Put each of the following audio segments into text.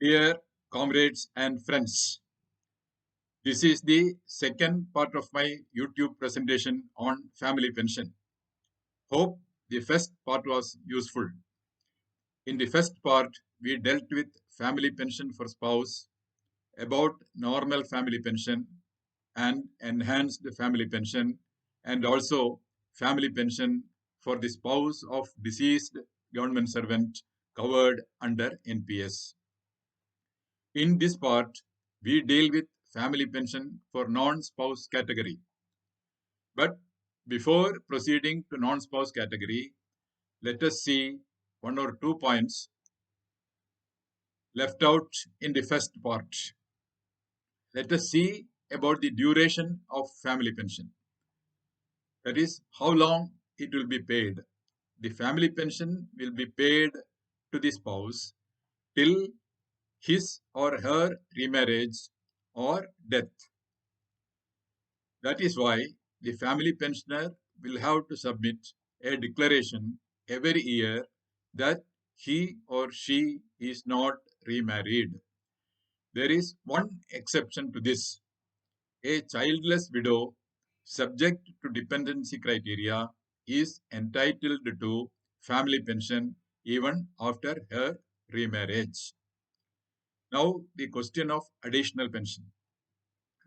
Dear comrades and friends, this is the second part of my YouTube presentation on family pension. Hope the first part was useful. In the first part, we dealt with family pension for spouse, about normal family pension and enhanced family pension, and also family pension for the spouse of deceased government servant covered under NPS. In this part, we deal with family pension for non-spouse category. But before proceeding to non-spouse category, let us see one or two points left out in the first part. Let us see about the duration of family pension. That is, how long it will be paid. The family pension will be paid to the spouse till his or her remarriage or death. That is why the family pensioner will have to submit a declaration every year that he or she is not remarried. There is one exception to this. A childless widow subject to dependency criteria is entitled to family pension even after her remarriage. Now, the question of additional pension.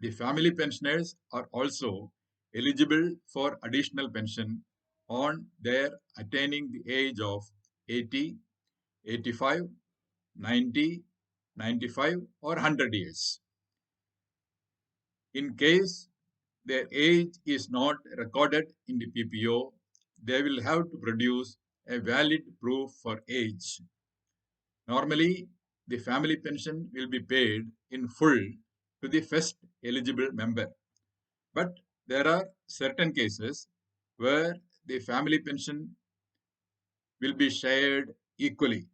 The family pensioners are also eligible for additional pension on their attaining the age of 80, 85, 90, 95 or 100 years. In case their age is not recorded in the PPO, they will have to produce a valid proof for age. Normally, the family pension will be paid in full to the first eligible member. But there are certain cases where the family pension will be shared equally.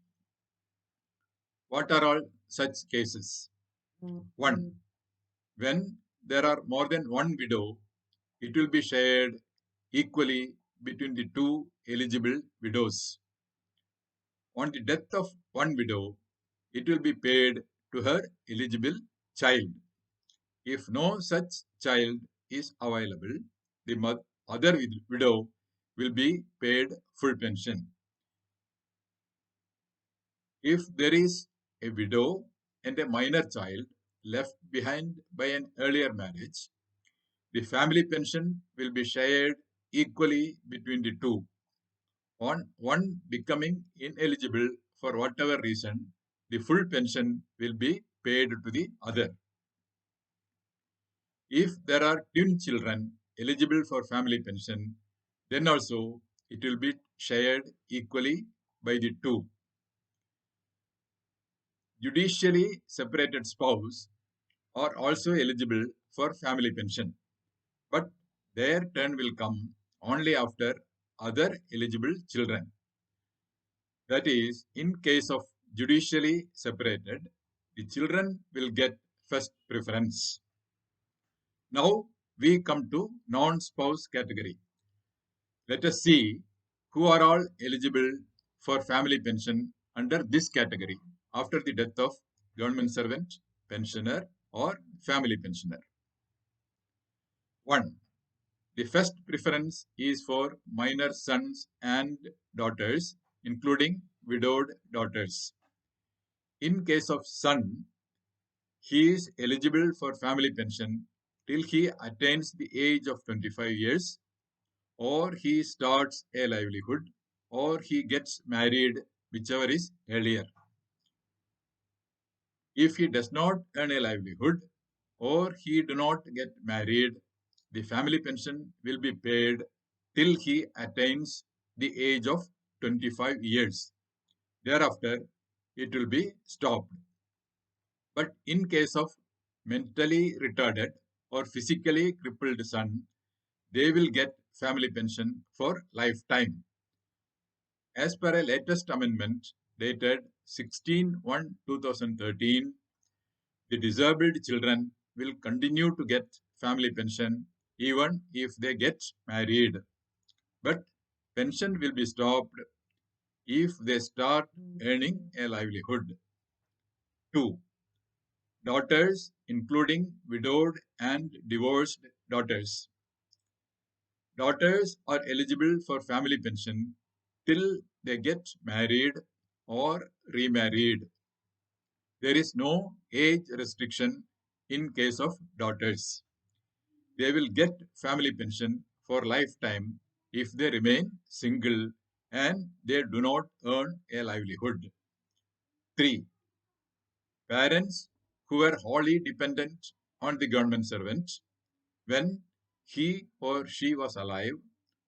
What are all such cases? One, when there are more than one widow, it will be shared equally between the two eligible widows. On the death of one widow, it will be paid to her eligible child. If no such child is available, the other widow will be paid full pension. If there is a widow and a minor child left behind by an earlier marriage, the family pension will be shared equally between the two. On one becoming ineligible for whatever reason, the full pension will be paid to the other. If there are twin children eligible for family pension, then also it will be shared equally by the two. Judicially separated spouse are also eligible for family pension, but their turn will come only after other eligible children. That is, in case of judicially separated, the children will get first preference. Now we come to non-spouse category. Let us see who are all eligible for family pension under this category after the death of government servant, pensioner or family pensioner. 1. The first preference is for minor sons and daughters, including widowed daughters. In case of son, he is eligible for family pension till he attains the age of 25 years, or he starts a livelihood, or he gets married, whichever is earlier. If he does not earn a livelihood, or he do not get married, the family pension will be paid till he attains the age of 25 years. Thereafter, it will be stopped. But in case of mentally retarded or physically crippled son, they will get family pension for lifetime. As per a latest amendment dated 16/1/2013, the disabled children will continue to get family pension even if they get married. But pension will be stopped if they start earning a livelihood. 2. Daughters, including widowed and divorced daughters. Daughters are eligible for family pension till they get married or remarried. There is no age restriction in case of daughters. They will get family pension for lifetime if they remain single and they do not earn a livelihood. 3. Parents who were wholly dependent on the government servant when he or she was alive,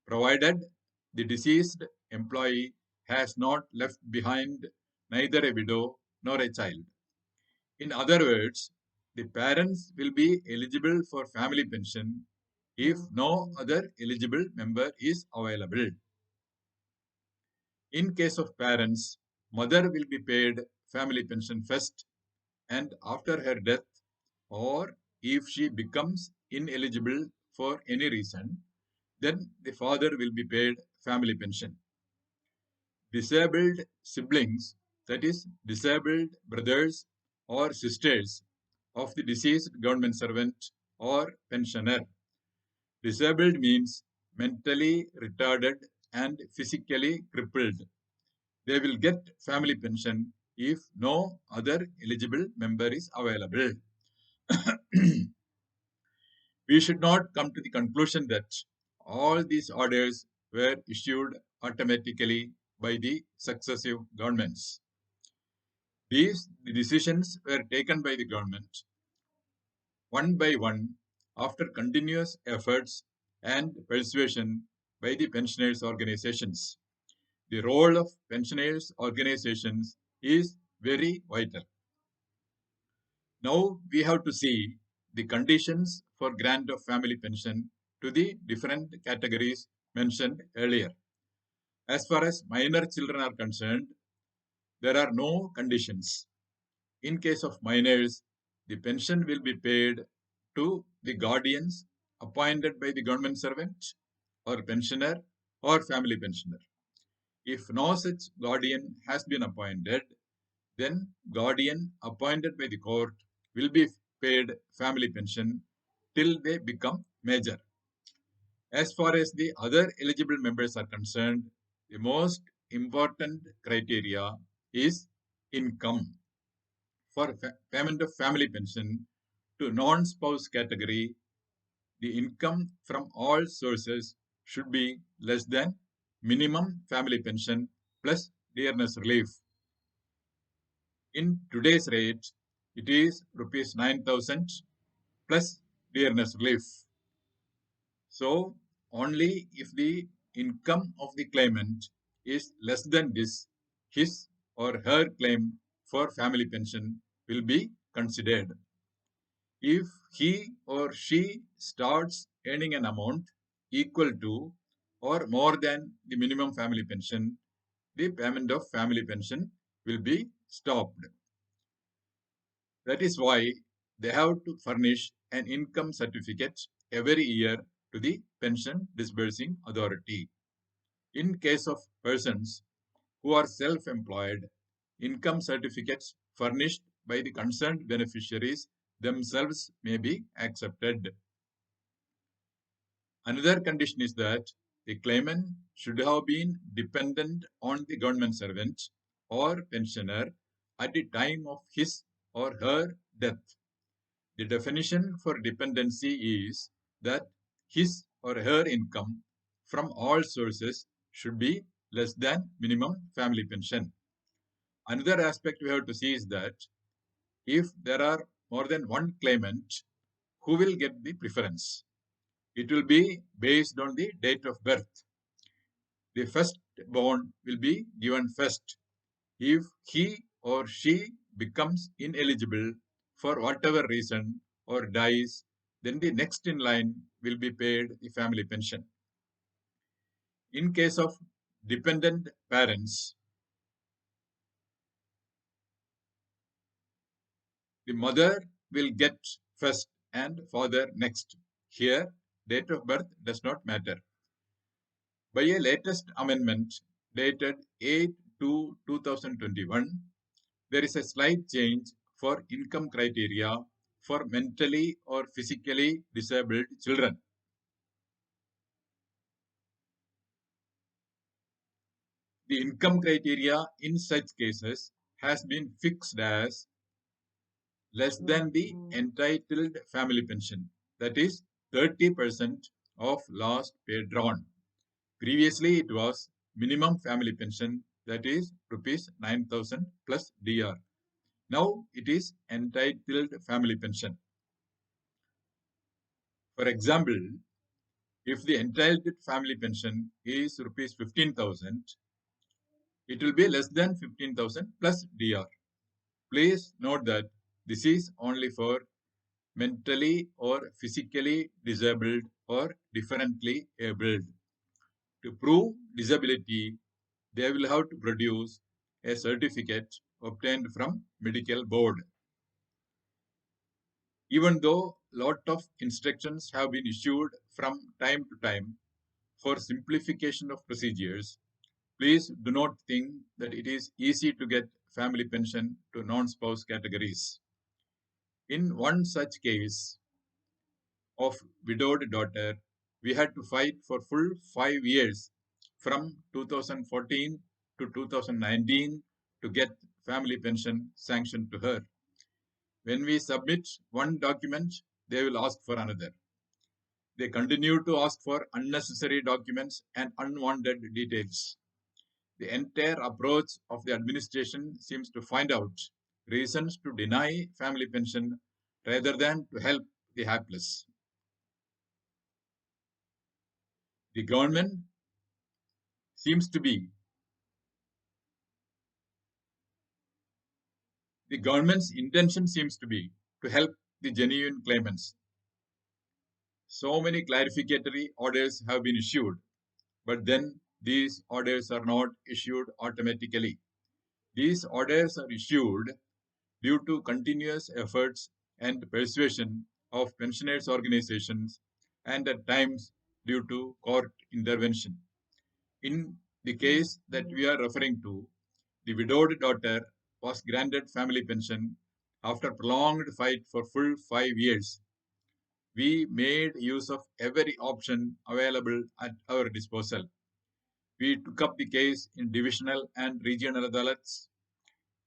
provided the deceased employee has not left behind neither a widow nor a child. In other words, the parents will be eligible for family pension if no other eligible member is available. In case of parents, mother will be paid family pension first and after her death, or if she becomes ineligible for any reason, then the father will be paid family pension. Disabled siblings, that is, disabled brothers or sisters of the deceased government servant or pensioner. Disabled means mentally retarded and physically crippled. They will get family pension if no other eligible member is available. We should not come to the conclusion that all these orders were issued automatically by the successive governments. The decisions were taken by the government one by one after continuous efforts and persuasion by the pensioners' organizations. The role of pensioners' organizations is very vital. Now we have to see the conditions for grant of family pension to the different categories mentioned earlier. As far as minor children are concerned, there are no conditions. In case of minors, the pension will be paid to the guardians appointed by the government servant or pensioner or family pensioner. If no such guardian has been appointed, then guardian appointed by the court will be paid family pension till they become major. As far as the other eligible members are concerned, the most important criteria is income. For payment of family pension to non-spouse category, the income from all sources should be less than minimum family pension plus dearness relief. In today's rate, it is rupees 9,000 plus dearness relief. So, only if the income of the claimant is less than this, his or her claim for family pension will be considered. If he or she starts earning an amount equal to or more than the minimum family pension, the payment of family pension will be stopped. That is why they have to furnish an income certificate every year to the pension disbursing authority. In case of persons who are self-employed, income certificates furnished by the concerned beneficiaries themselves may be accepted. Another condition is that the claimant should have been dependent on the government servant or pensioner at the time of his or her death. The definition for dependency is that his or her income from all sources should be less than minimum family pension. Another aspect we have to see is that if there are more than one claimant, who will get the preference? It will be based on the date of birth. The firstborn will be given first. If he or she becomes ineligible for whatever reason or dies, then the next in line will be paid the family pension. In case of dependent parents, the mother will get first and father next. Here, date of birth does not matter. By a latest amendment dated 8/2/2021, there is a slight change for income criteria for mentally or physically disabled children. The income criteria in such cases has been fixed as less than the entitled family pension, that is 30% of last pay drawn. Previously, it was minimum family pension, that is rupees 9,000 plus DR. Now it is entitled family pension. For example, if the entitled family pension is rupees 15,000, it will be less than 15,000 plus DR. Please note that this is only for mentally or physically disabled or differently abled. To prove disability, they will have to produce a certificate obtained from medical board. Even though lot of instructions have been issued from time to time for simplification of procedures, please do not think that it is easy to get family pension to non-spouse categories. In one such case of widowed daughter, we had to fight for full 5 years from 2014 to 2019 to get family pension sanctioned to her. When we submit one document, they will ask for another. They continue to ask for unnecessary documents and unwanted details. The entire approach of the administration seems to find out reasons to deny family pension rather than to help the hapless. The government seems to be the government's intention seems to be to help the genuine claimants. So many clarificatory orders have been issued, but then these orders are not issued automatically. These orders are issued due to continuous efforts and persuasion of pensioners' organizations and at times due to court intervention. In the case that we are referring to, the widowed daughter was granted family pension after prolonged fight for full 5 years. We made use of every option available at our disposal. We took up the case in divisional and regional adalats.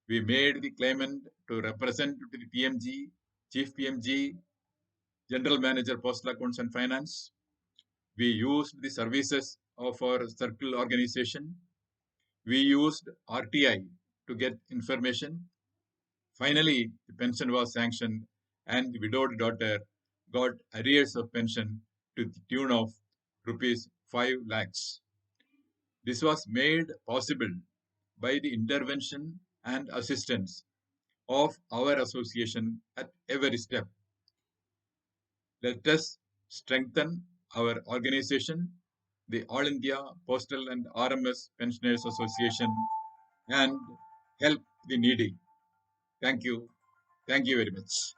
We made the claimant to represent to the PMG, Chief PMG, General Manager Postal Accounts and Finance. We used the services of our circle organization. We used RTI to get information. Finally, the pension was sanctioned and the widowed daughter got arrears of pension to the tune of rupees 5 lakhs. This was made possible by the intervention and assistance of our association at every step. Let us strengthen our organization, the All India Postal and RMS Pensioners Association, and help the needy. Thank you. Thank you very much.